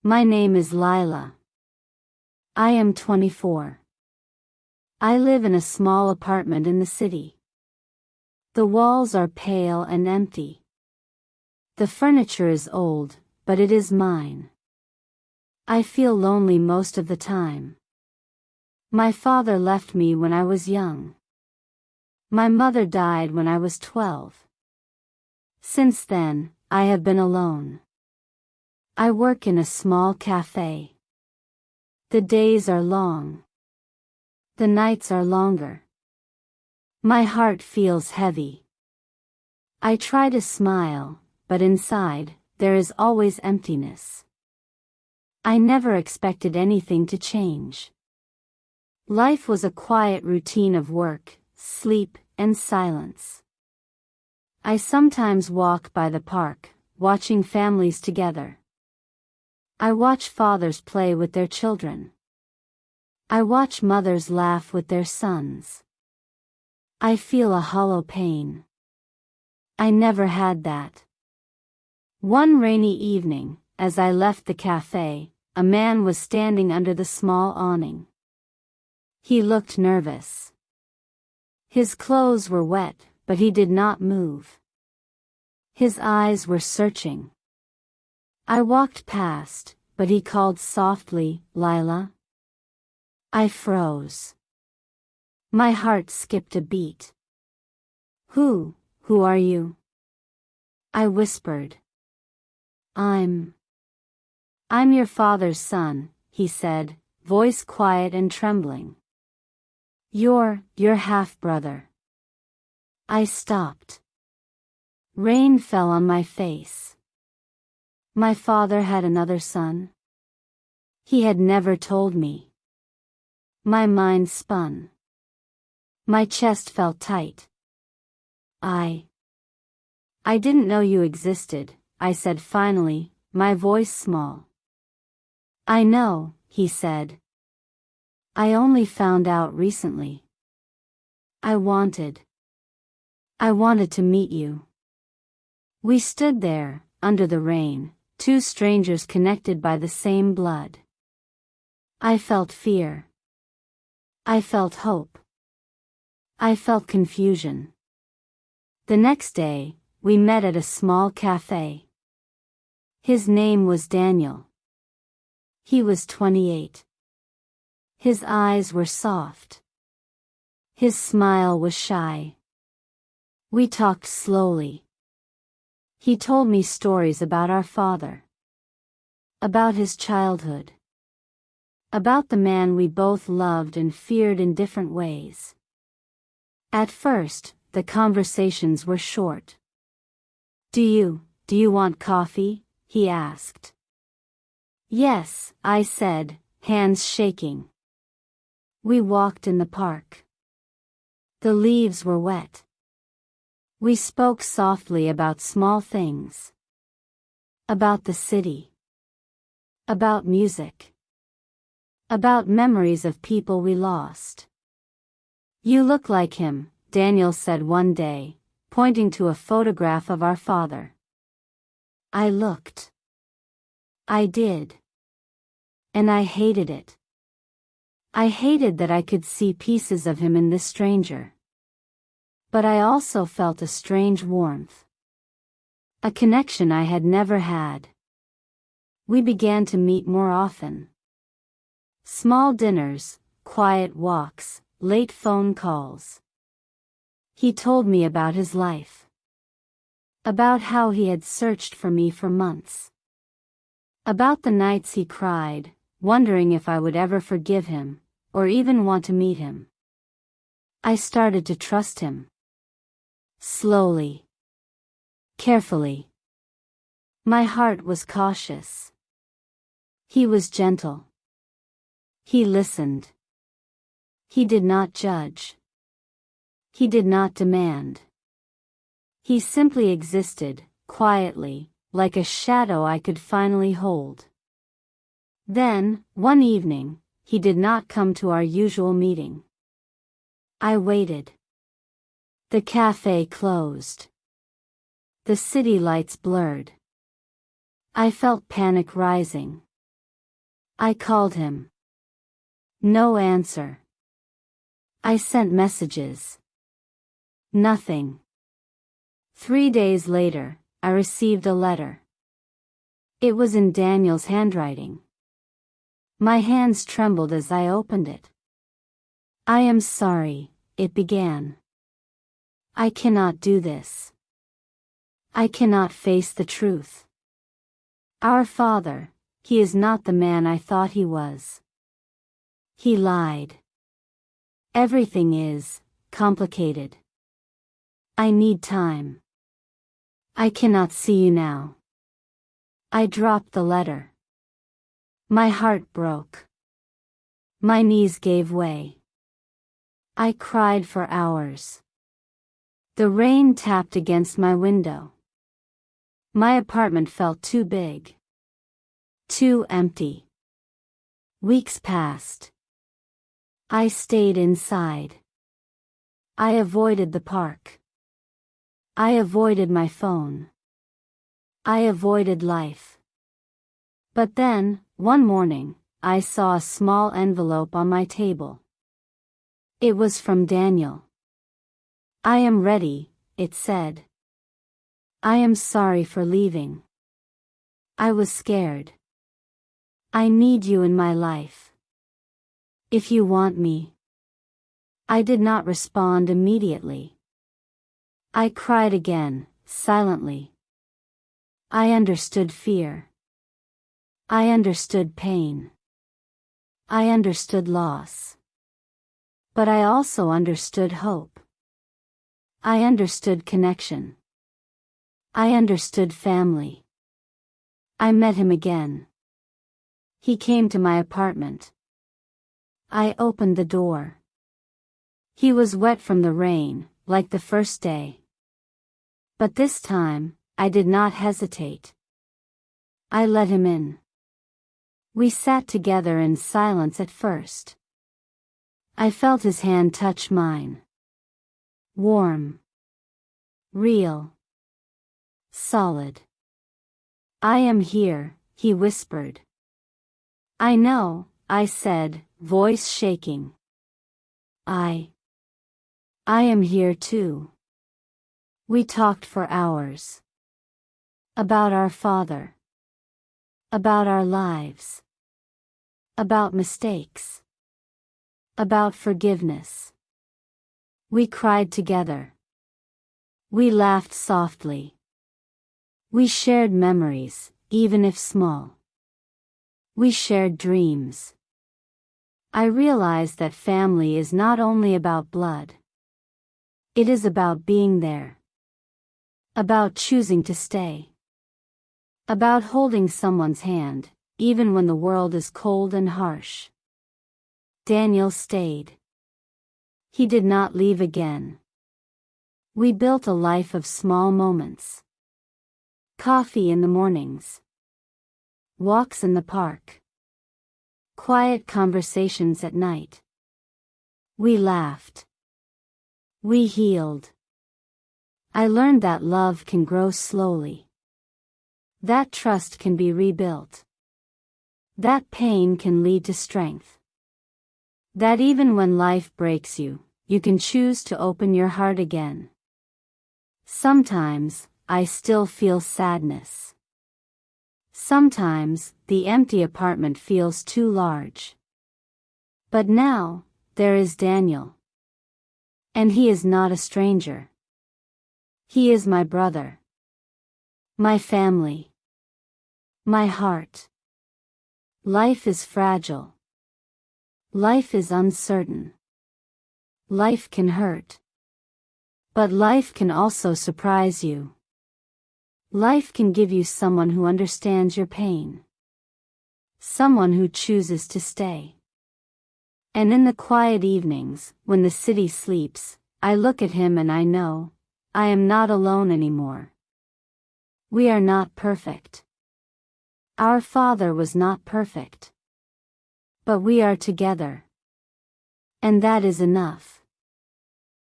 My name is Lila. I am 24. I live in a small apartment in the city. The walls are pale and empty. The furniture is old, but it is mine. I feel lonely most of the time. My father left me when I was young. My mother died when I was 12. Since then, I have been alone. I work in a small cafe. The days are long. The nights are longer. My heart feels heavy. I try to smile, but inside, there is always emptiness. I never expected anything to change. Life was a quiet routine of work, sleep, and silence. I sometimes walk by the park, watching families together. I watch fathers play with their children. I watch mothers laugh with their sons. I feel a hollow pain. I never had that. One rainy evening, as I left the cafe, a man was standing under the small awning. He looked nervous. His clothes were wet, but he did not move. His eyes were searching. I walked past, but he called softly, "Lila?" I froze. My heart skipped a beat. Who are you?" I whispered. I'm your father's son," he said, voice quiet and trembling. Your half-brother." I stopped. Rain fell on my face. My father had another son? He had never told me. My mind spun. My chest felt tight. I didn't know you existed," I said finally, my voice small. "I know," he said. "I only found out recently. I wanted to meet you." We stood there, under the rain, two strangers connected by the same blood. I felt fear. I felt hope. I felt confusion. The next day, we met at a small cafe. His name was Daniel. He was 28. His eyes were soft. His smile was shy. We talked slowly. He told me stories about our father. About his childhood. About the man we both loved and feared in different ways. At first, the conversations were short. Do you want coffee?" he asked. "Yes," I said, hands shaking. We walked in the park. The leaves were wet. We spoke softly about small things. About the city. About music. About memories of people we lost. "You look like him," Daniel said one day, pointing to a photograph of our father. I looked. I did. And I hated it. I hated that I could see pieces of him in this stranger. But I also felt a strange warmth. A connection I had never had. We began to meet more often. Small dinners, quiet walks, late phone calls. He told me about his life. About how he had searched for me for months. About the nights he cried, wondering if I would ever forgive him, or even want to meet him. I started to trust him. Slowly. Carefully. My heart was cautious. He was gentle. He listened. He did not judge. He did not demand. He simply existed, quietly, like a shadow I could finally hold. Then, one evening, he did not come to our usual meeting. I waited. The cafe closed. The city lights blurred. I felt panic rising. I called him. No answer. I sent messages. Nothing. 3 days later, I received a letter. It was in Daniel's handwriting. My hands trembled as I opened it. I am sorry, it began. I cannot do this. I cannot face the truth. Our father, he is not the man I thought he was. He lied. Everything is complicated. I need time. I cannot see you now. I dropped the letter. My heart broke. My knees gave way. I cried for hours. The rain tapped against my window. My apartment felt too big. Too empty. Weeks passed. I stayed inside. I avoided the park. I avoided my phone. I avoided life. But then, one morning, I saw a small envelope on my table. It was from Daniel. I am ready, it said. I am sorry for leaving. I was scared. I need you in my life. If you want me. I did not respond immediately. I cried again, silently. I understood fear. I understood pain. I understood loss. But I also understood hope. I understood connection. I understood family. I met him again. He came to my apartment. I opened the door. He was wet from the rain, like the first day. But this time, I did not hesitate. I let him in. We sat together in silence at first. I felt his hand touch mine. Warm. Real. Solid. I am here, he whispered. I know, I said, voice shaking. I am here too. We talked for hours. About our father. About our lives. About mistakes. About forgiveness. We cried together. We laughed softly. We shared memories, even if small. We shared dreams. I realized that family is not only about blood. It is about being there. About choosing to stay. About holding someone's hand, even when the world is cold and harsh. Daniel stayed. He did not leave again. We built a life of small moments. Coffee in the mornings. Walks in the park. Quiet conversations at night. We laughed. We healed. I learned that love can grow slowly. That trust can be rebuilt. That pain can lead to strength. That even when life breaks you, you can choose to open your heart again. Sometimes, I still feel sadness. Sometimes, the empty apartment feels too large. But now, there is Daniel. And he is not a stranger. He is my brother. My family. My heart. Life is fragile. Life is uncertain. Life can hurt. But life can also surprise you. Life can give you someone who understands your pain. Someone who chooses to stay. And in the quiet evenings, when the city sleeps, I look at him and I know, I am not alone anymore. We are not perfect. Our father was not perfect. But we are together. And that is enough.